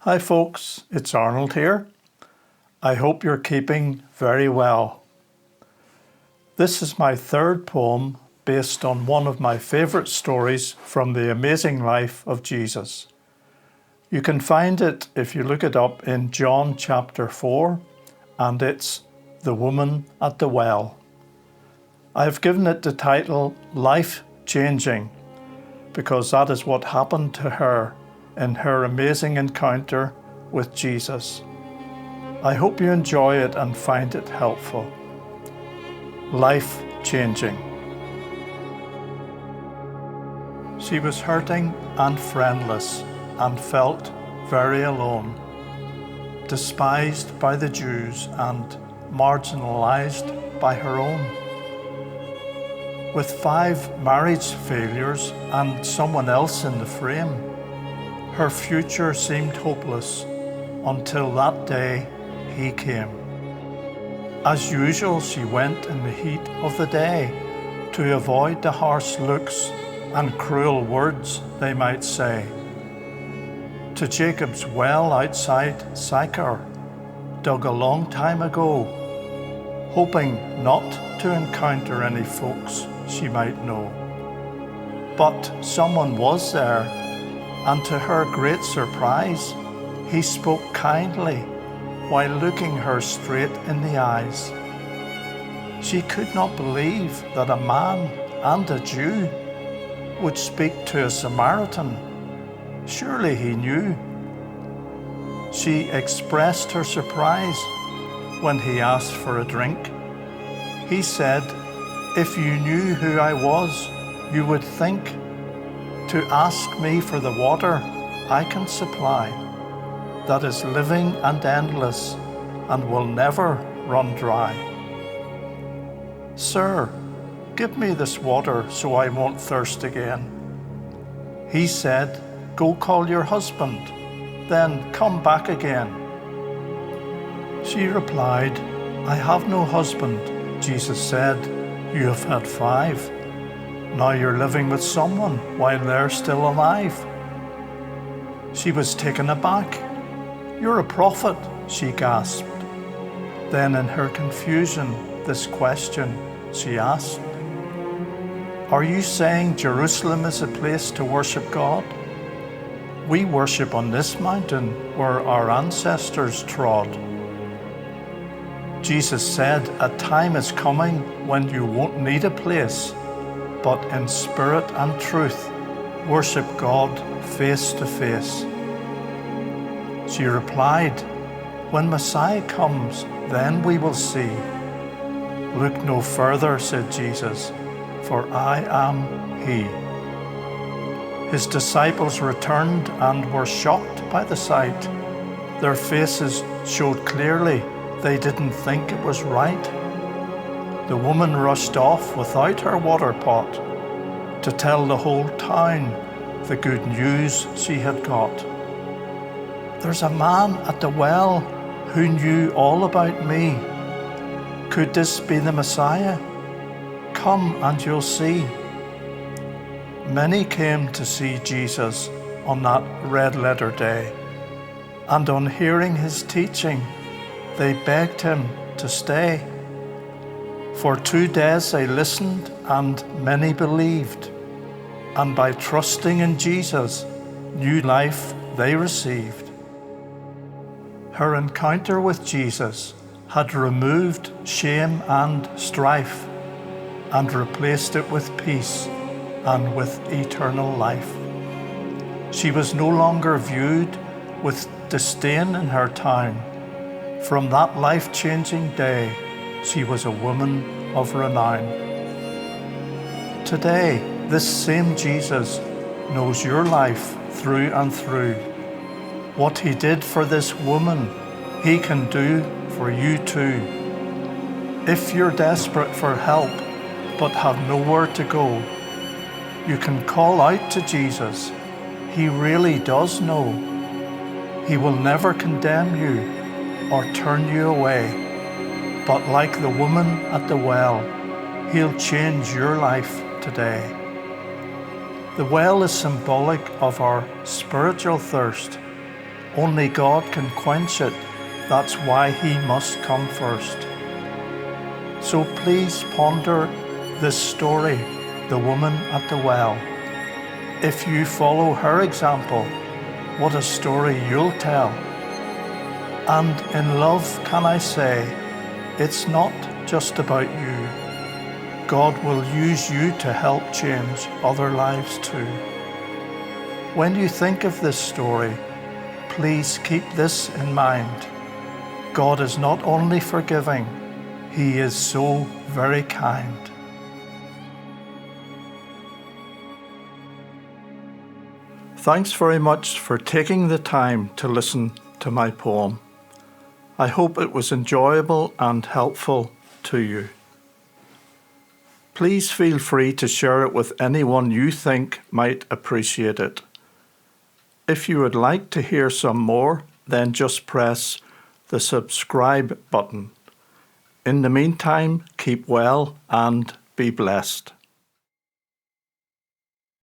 Hi folks, it's Arnold here. I hope you're keeping very well. This is my third poem based on one of my favourite stories from the amazing life of Jesus. You can find it if you look it up in John chapter 4, and it's The Woman at the Well. I have given it the title Life Changing because that is what happened to her in her amazing encounter with Jesus. I hope you enjoy it and find it helpful. Life changing. She was hurting and friendless and felt very alone, despised by the Jews and marginalised by her own. With 5 marriage failures and someone else in the frame, her future seemed hopeless until that day he came. As usual, she went in the heat of the day to avoid the harsh looks and cruel words they might say. To Jacob's well outside Sychar, dug a long time ago, hoping not to encounter any folks she might know. But someone was there, and to her great surprise, he spoke kindly while looking her straight in the eyes. She could not believe that a man and a Jew would speak to a Samaritan. Surely he knew. She expressed her surprise when he asked for a drink. He said, "If you knew who I was, you would think to ask me for the water I can supply, that is living and endless and will never run dry. Sir, give me this water so I won't thirst again." He said, "Go call your husband, then come back again." She replied, "I have no husband." Jesus said, "You have had 5. Now you're living with someone while they're still alive." She was taken aback. "You're a prophet," she gasped. Then in her confusion, this question she asked, "Are you saying Jerusalem is a place to worship God? We worship on this mountain where our ancestors trod." Jesus said, "A time is coming when you won't need a place, but in spirit and truth, worship God face to face." She replied, "When Messiah comes, then we will see." "Look no further," said Jesus, "for I am He." His disciples returned and were shocked by the sight. Their faces showed clearly they didn't think it was right. The woman rushed off without her water pot to tell the whole town the good news she had got. "There's a man at the well who knew all about me. Could this be the Messiah? Come and you'll see." Many came to see Jesus on that red-letter day, and on hearing his teaching, they begged him to stay. For 2 days they listened, and many believed, and by trusting in Jesus, new life they received. Her encounter with Jesus had removed shame and strife, and replaced it with peace and with eternal life. She was no longer viewed with disdain in her town. From that life-changing day, she was a woman of renown. Today, this same Jesus knows your life through and through. What he did for this woman, he can do for you too. If you're desperate for help but have nowhere to go, you can call out to Jesus. He really does know. He will never condemn you or turn you away, but like the woman at the well, he'll change your life today. The well is symbolic of our spiritual thirst. Only God can quench it. That's why He must come first. So please ponder this story, the woman at the well. If you follow her example, what a story you'll tell. And in love, can I say, it's not just about you. God will use you to help change other lives too. When you think of this story, please keep this in mind. God is not only forgiving, He is so very kind. Thanks very much for taking the time to listen to my poem. I hope it was enjoyable and helpful to you. Please feel free to share it with anyone you think might appreciate it. If you would like to hear some more, then just press the subscribe button. In the meantime, keep well and be blessed.